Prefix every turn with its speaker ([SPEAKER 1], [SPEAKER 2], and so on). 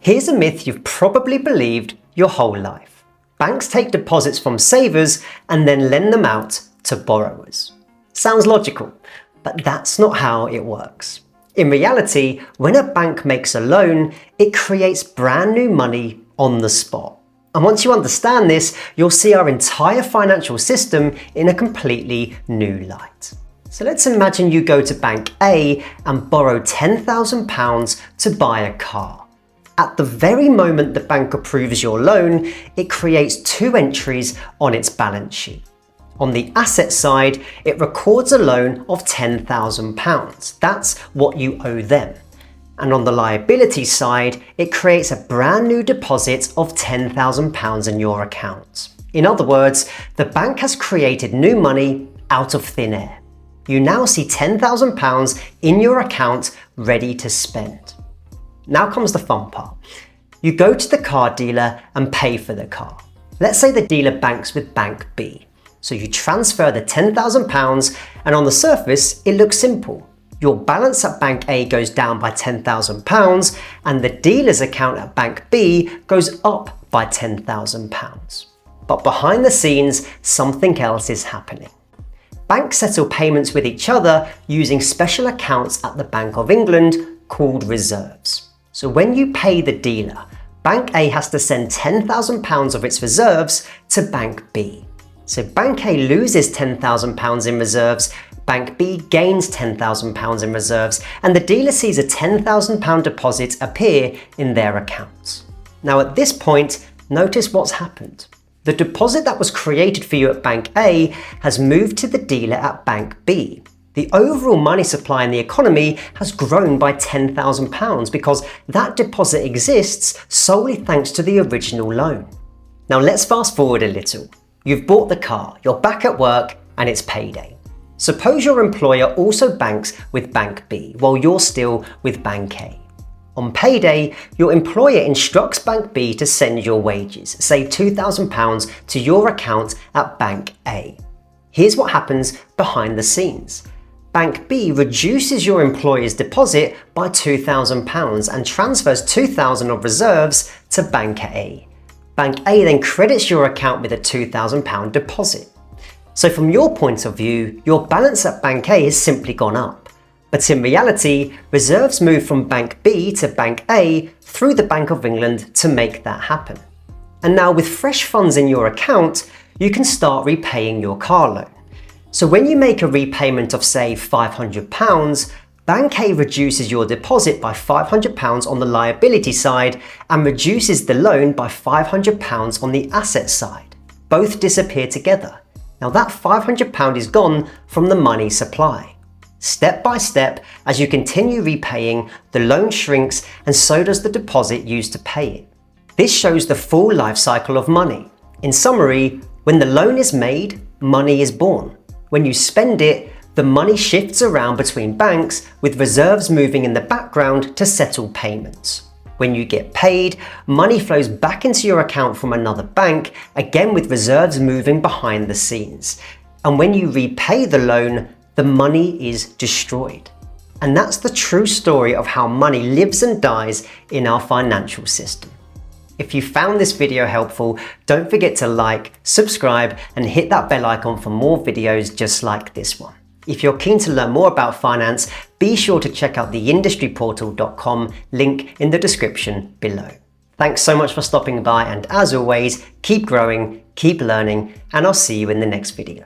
[SPEAKER 1] Here's a myth you've probably believed your whole life. Banks take deposits from savers and then lend them out to borrowers. Sounds logical, but that's not how it works. In reality, when a bank makes a loan, it creates brand new money on the spot. And once you understand this, you'll see our entire financial system in a completely new light. So let's imagine you go to Bank A and borrow £10,000 to buy a car. At the very moment the bank approves your loan, it creates two entries on its balance sheet. On the asset side, it records a loan of £10,000. That's what you owe them. And on the liability side, it creates a brand new deposit of £10,000 in your account. In other words, the bank has created new money out of thin air. You now see £10,000 in your account ready to spend. Now comes the fun part. You go to the car dealer and pay for the car. Let's say the dealer banks with Bank B. So you transfer the £10,000 and on the surface, it looks simple. Your balance at Bank A goes down by £10,000 and the dealer's account at Bank B goes up by £10,000. But behind the scenes, something else is happening. Banks settle payments with each other using special accounts at the Bank of England called reserves. So when you pay the dealer, Bank A has to send £10,000 of its reserves to Bank B. So Bank A loses £10,000 in reserves, Bank B gains £10,000 in reserves, and the dealer sees a £10,000 deposit appear in their accounts. Now at this point, notice what's happened. The deposit that was created for you at Bank A has moved to the dealer at Bank B. The overall money supply in the economy has grown by £10,000 because that deposit exists solely thanks to the original loan. Now let's fast forward a little. You've bought the car, you're back at work, and it's payday. Suppose your employer also banks with Bank B while you're still with Bank A. On payday, your employer instructs Bank B to send your wages, say £2,000, to your account at Bank A. Here's what happens behind the scenes. Bank B reduces your employer's deposit by £2,000 and transfers £2,000 of reserves to Bank A. Bank A then credits your account with a £2,000 deposit. So from your point of view, your balance at Bank A has simply gone up. But in reality, reserves move from Bank B to Bank A through the Bank of England to make that happen. And now with fresh funds in your account, you can start repaying your car loan. So when you make a repayment of say £500, Bank A reduces your deposit by £500 on the liability side and reduces the loan by £500 on the asset side. Both disappear together. Now that £500 is gone from the money supply. Step by step, as you continue repaying, the loan shrinks and so does the deposit used to pay it. This shows the full life cycle of money. In summary, when the loan is made, money is born. When you spend it, the money shifts around between banks with reserves moving in the background to settle payments. When you get paid, money flows back into your account from another bank, again with reserves moving behind the scenes. And when you repay the loan, the money is destroyed. And that's the true story of how money lives and dies in our financial system. If you found this video helpful, don't forget to like, subscribe, and hit that bell icon for more videos just like this one. If you're keen to learn more about finance, be sure to check out theindustryportal.com, link in the description below. Thanks so much for stopping by, and as always, keep growing, keep learning, and I'll see you in the next video.